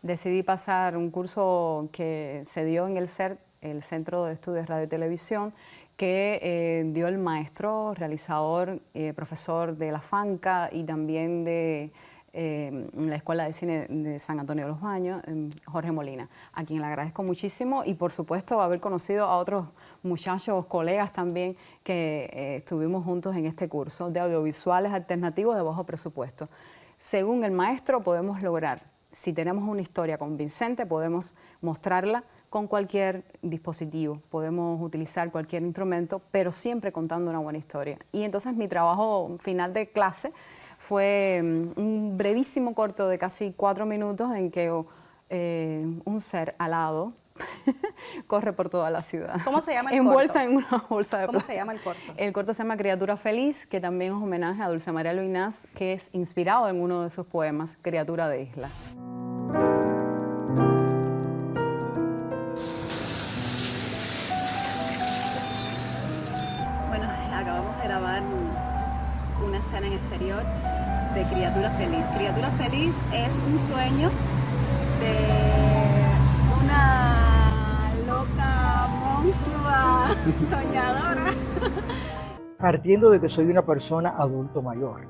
S8: Decidí pasar un curso que se dio en el CERT, el Centro de Estudios Radio y Televisión, que dio el maestro, realizador, profesor de la FANCA y también de la Escuela de Cine de San Antonio de los Baños, Jorge Molina, a quien le agradezco muchísimo y por supuesto haber conocido a otros muchachos, colegas también que estuvimos juntos en este curso de audiovisuales alternativos de bajo presupuesto. Según el maestro podemos lograr, si tenemos una historia convincente, podemos mostrarla con cualquier dispositivo, podemos utilizar cualquier instrumento, pero siempre contando una buena historia. Y entonces mi trabajo final de clase fue un brevísimo corto de casi 4 minutos en que un ser alado corre por toda la ciudad.
S1: ¿Cómo se llama el
S8: envuelta
S1: corto?
S8: en una bolsa de
S1: ¿Cómo
S8: plástico.
S1: se llama el corto?
S8: El corto se llama Criatura Feliz, que también es homenaje a Dulce María Luinás, que es inspirado en uno de sus poemas, Criatura de Isla.
S9: Bueno, acabamos de grabar una escena en exterior de Criatura Feliz. Criatura Feliz es un sueño de una loca monstrua soñadora.
S10: Partiendo de que soy una persona adulto mayor,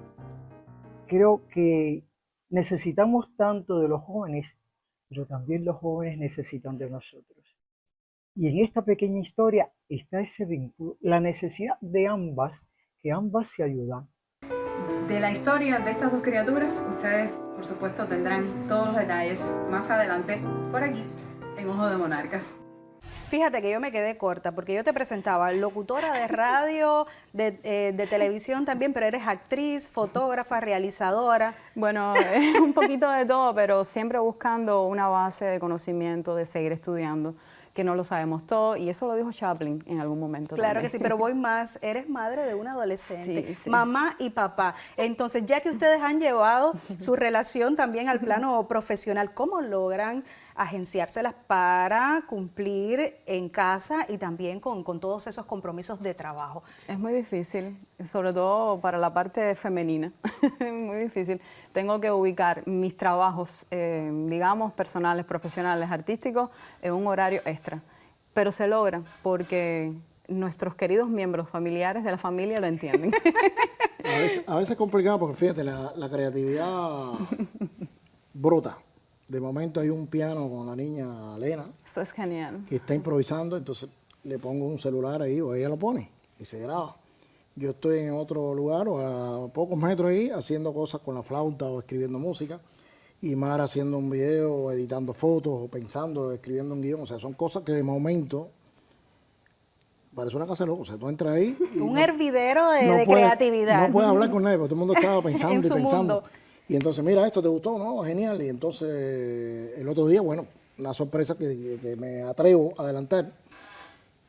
S10: creo que necesitamos tanto de los jóvenes, pero también los jóvenes necesitan de nosotros. Y en esta pequeña historia está ese vínculo, la necesidad de ambas, que ambas se ayudan.
S11: De la historia de estas 2 criaturas, ustedes por supuesto tendrán todos los detalles más adelante por aquí, en Ojo de Monarcas.
S1: Fíjate que yo me quedé corta porque yo te presentaba locutora de radio, de televisión también, pero eres actriz, fotógrafa, realizadora.
S8: Bueno, un poquito de todo, pero siempre buscando una base de conocimiento, de seguir estudiando, que no lo sabemos todo, y eso lo dijo Chaplin en algún momento.
S1: Claro
S8: también.
S1: que sí, pero voy más, eres madre de un adolescente,
S8: Sí, sí.
S1: mamá y papá. Entonces, ya que ustedes han llevado su relación también al plano profesional, ¿cómo logran agenciárselas para cumplir en casa y también con todos esos compromisos de trabajo?
S8: Es muy difícil, sobre todo para la parte femenina, muy difícil. Tengo que ubicar mis trabajos, digamos, personales, profesionales, artísticos, en un horario extra. Pero se logra porque nuestros queridos miembros familiares de la familia lo entienden.
S2: A veces es complicado porque fíjate, la creatividad brota. De momento hay un piano con la niña Lena.
S8: Eso es genial.
S2: Que está improvisando, entonces le pongo un celular ahí o ella lo pone y se graba. Yo estoy en otro lugar o a pocos metros ahí haciendo cosas con la flauta o escribiendo música y Mara haciendo un video o editando fotos o pensando, escribiendo un guión. O sea, son cosas que de momento parece una casa loca. O sea, tú entras ahí y
S1: un hervidero de creatividad.
S2: No puedes hablar con nadie porque todo el mundo estaba pensando
S1: En
S2: y
S1: su
S2: pensando.
S1: mundo.
S2: Y entonces, mira, esto te gustó, ¿no? Genial. Y entonces el otro día, bueno, una sorpresa que me atrevo a adelantar,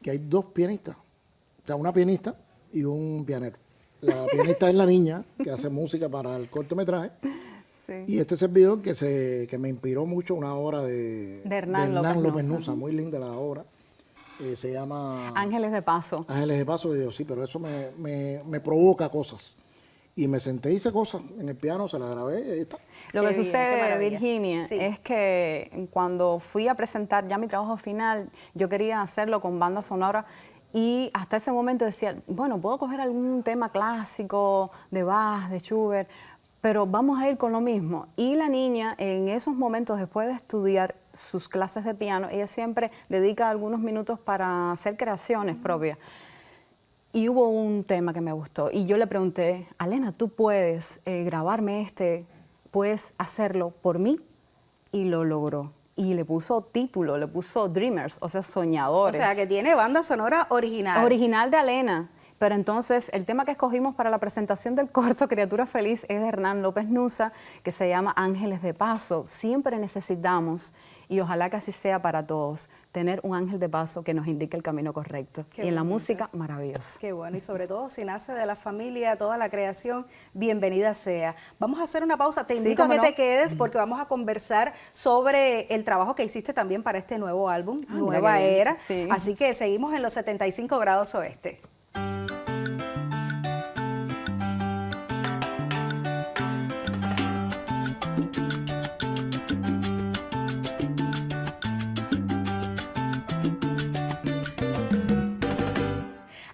S2: que hay 2 pianistas, o sea, una pianista y un pianero. La pianista es la niña que hace música para el cortometraje.
S8: Sí.
S2: Y este servidor que me inspiró mucho una obra de
S8: Hernán
S2: López
S8: Nusa.
S2: Nusa, muy linda la obra. Se llama
S8: Ángeles de Paso.
S2: Ángeles de Paso. Y yo, sí, pero eso me provoca cosas. Y me senté, hice cosas en el piano, se la grabé y ahí está.
S8: Lo
S1: Qué
S8: que
S1: bien, qué
S8: sucede,
S1: maravilla.
S8: Virginia,
S1: Sí.
S8: es que cuando fui a presentar ya mi trabajo final, yo quería hacerlo con banda sonora y hasta ese momento decía, bueno, puedo coger algún tema clásico de Bach, de Schubert, pero vamos a ir con lo mismo. Y la niña, en esos momentos, después de estudiar sus clases de piano, ella siempre dedica algunos minutos para hacer creaciones propias. Y hubo un tema que me gustó y yo le pregunté, Alena, ¿tú puedes grabarme puedes hacerlo por mí? Y lo logró. Y le puso título, le puso Dreamers, o sea,
S1: O
S8: soñadores.
S1: sea, que tiene banda sonora original.
S8: Original de Alena. Pero entonces, el tema que escogimos para la presentación del corto Criatura Feliz es de Hernán López Nusa, que se llama Ángeles de Paso. Siempre necesitamos, y ojalá que así sea para todos, tener un ángel de paso que nos indique el camino correcto.
S1: Qué
S8: y en la
S1: bonito.
S8: música, maravilloso.
S1: Qué bueno, y sobre todo si nace de la familia, toda la creación, bienvenida sea. Vamos a hacer una pausa, te
S8: Sí,
S1: invito a
S8: cómo
S1: que
S8: no.
S1: te quedes porque vamos a conversar sobre el trabajo que hiciste también para este nuevo álbum,
S8: Ah, mira
S1: Nueva
S8: qué bien.
S1: Era.
S8: Sí.
S1: Así que seguimos en los 75 grados oeste.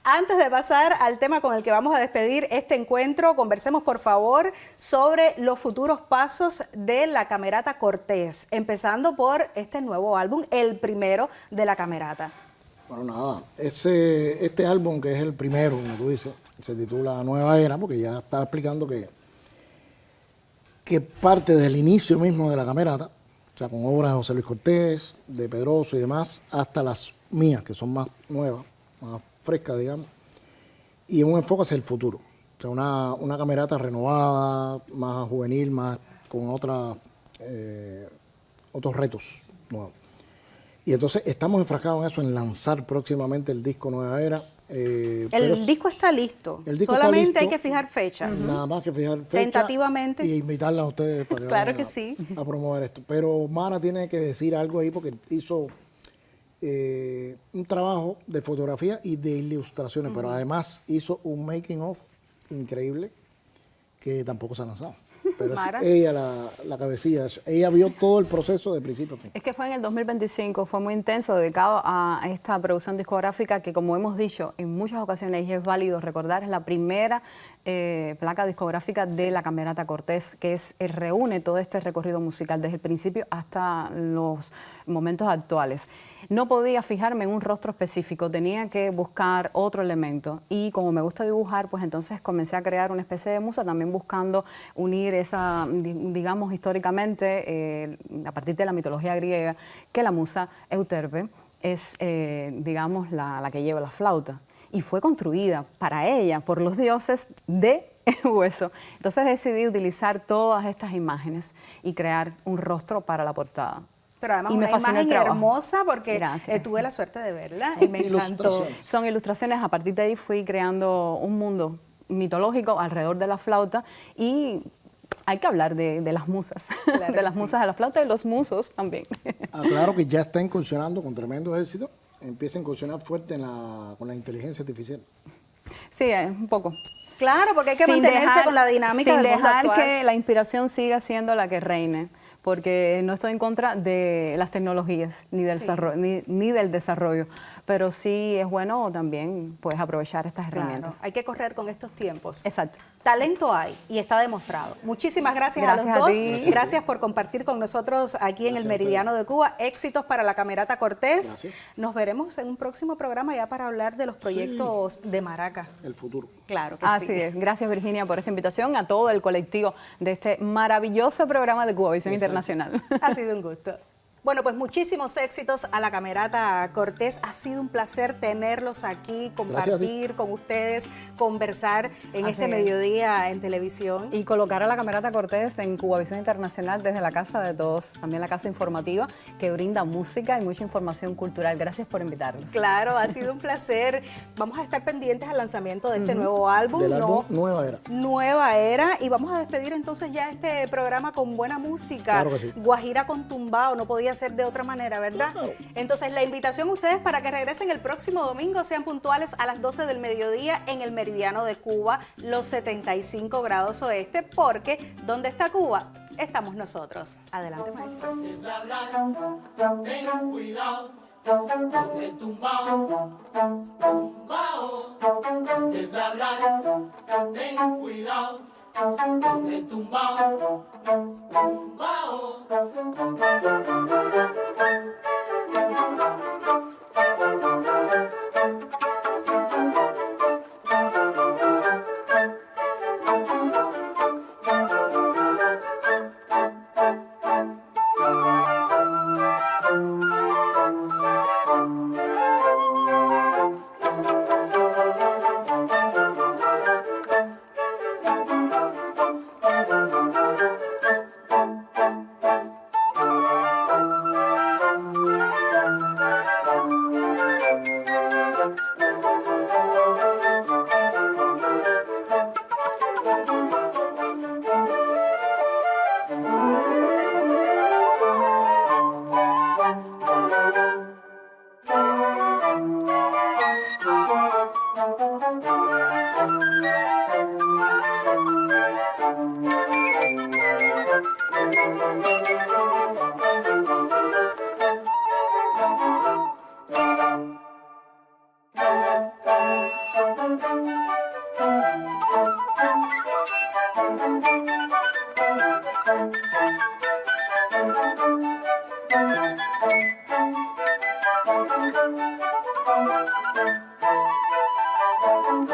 S1: Antes de pasar al tema con el que vamos a despedir este encuentro, conversemos por favor sobre los futuros pasos de la Camerata Cortés, empezando por este nuevo álbum, el primero de la Camerata.
S2: Bueno, nada, este álbum que es el primero, como tú dices, se titula Nueva Era, porque ya estaba explicando que parte del inicio mismo de la Camerata, o sea, con obras de José Luis Cortés, de Pedroso y demás, hasta las mías, que son más nuevas, más frescas, digamos, y un enfoque hacia el futuro. O sea, una Camerata renovada, más juvenil, más con otros retos nuevos. Y entonces estamos enfrascados en eso, en lanzar próximamente el disco Nueva Era.
S1: El disco está listo,
S2: el disco está
S1: solamente
S2: listo.
S1: hay que fijar fecha.
S2: Nada más que fijar fecha.
S1: Tentativamente.
S2: Y invitarla a ustedes para que
S1: Claro
S2: vayan
S1: que sí.
S2: a promover esto. Pero Mara tiene que decir algo ahí porque hizo un trabajo de fotografía y de ilustraciones, pero además hizo un making of increíble que tampoco se ha lanzado. Pero
S1: Mara.
S2: es ella la cabecilla de eso. Ella vio todo el proceso de principio a fin.
S8: Es que fue en el 2025, fue muy intenso, dedicado a esta producción discográfica que, como hemos dicho en muchas ocasiones, y es válido recordar, es la primera placa discográfica de la Camerata Cortés, que reúne todo este recorrido musical desde el principio hasta los momentos actuales. No podía fijarme en un rostro específico, tenía que buscar otro elemento y como me gusta dibujar, pues entonces comencé a crear una especie de musa, también buscando unir esa, digamos, históricamente, a partir de la mitología griega, que la musa Euterpe es, digamos, la que lleva la flauta y fue construida para ella por los dioses de hueso. Entonces decidí utilizar todas estas imágenes y crear un rostro para la portada.
S1: Pero además
S8: Y me
S1: una
S8: fascinó el
S1: imagen
S8: trabajo.
S1: hermosa porque
S8: Gracias.
S1: tuve la suerte de verla y me encantó.
S2: Ilustraciones.
S8: Son ilustraciones, a partir de ahí fui creando un mundo mitológico alrededor de la flauta y hay que hablar de las musas,
S1: Claro
S8: de
S1: que
S8: las
S1: sí.
S8: musas de la flauta y los musos también.
S2: Aclaro que ya está incursionando con tremendo éxito. Empieza a incursionar fuerte con la inteligencia artificial.
S8: Sí, un poco.
S1: Claro, porque hay que
S8: Sin
S1: mantenerse
S8: dejar-
S1: con la dinámica
S8: sin
S1: del mundo
S8: dejar
S1: actual.
S8: que la inspiración siga siendo la que reine, porque no estoy en contra de las tecnologías ni del,
S1: Sí.
S8: ni del desarrollo, pero sí es bueno también pues aprovechar estas
S1: Claro,
S8: herramientas.
S1: hay que correr con estos tiempos.
S8: Exacto.
S1: Talento hay y está demostrado. Muchísimas gracias a
S8: Gracias
S1: los
S8: a
S1: dos.
S8: ti.
S1: Gracias por compartir con nosotros aquí en el
S2: Gracias a
S1: Meridiano de Cuba. Éxitos para la Camerata Cortés.
S2: Gracias.
S1: Nos veremos en un próximo programa ya para hablar de los proyectos de Maraca.
S2: El futuro.
S1: Claro que
S8: Así
S1: sí.
S8: es. Gracias, Virginia, por esta invitación, a todo el colectivo de este maravilloso programa de Cubavisión
S2: Exacto.
S8: Internacional.
S1: Ha sido un gusto. Bueno, pues muchísimos éxitos a la Camerata Cortés. Ha sido un placer tenerlos aquí, compartir con ustedes, conversar en este mediodía en televisión.
S8: Y colocar a la Camerata Cortés en Cubavisión Internacional desde la Casa de Todos, también la casa informativa que brinda música y mucha información cultural. Gracias por invitarnos.
S1: Claro, ha sido un placer. Vamos a estar pendientes al lanzamiento de este nuevo álbum.
S2: Del álbum Nueva Era.
S1: Nueva Era. Y vamos a despedir entonces ya este programa con buena música.
S2: Claro que sí.
S1: Guajira con tumbao, no podía ser de otra manera, ¿verdad? Claro. Entonces la invitación a ustedes para que regresen el próximo domingo, sean puntuales a las 12 del mediodía en el Meridiano de Cuba, los 75 grados oeste, porque ¿dónde está Cuba? Estamos nosotros. Adelante, maestro.
S12: Ten cuidado con el tumbao, tumbao, desde hablar, ten cuidado con el tumbao, tumbao.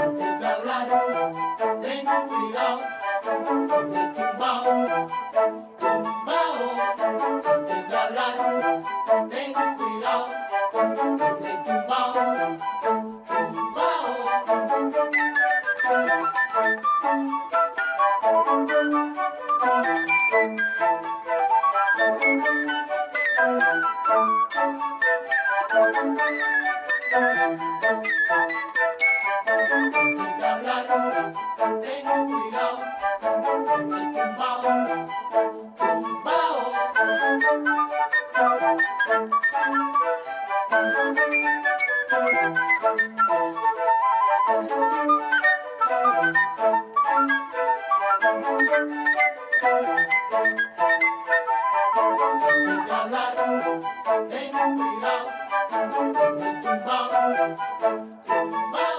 S12: Antes de hablar, ten cuidado con el tumbao, tumbao. Antes de hablar, ten cuidado con el tumbao, Antes de hablar, ten cuidado con el tumbao, Antes de hablar, ten cuidado con el tumbao, tumbao.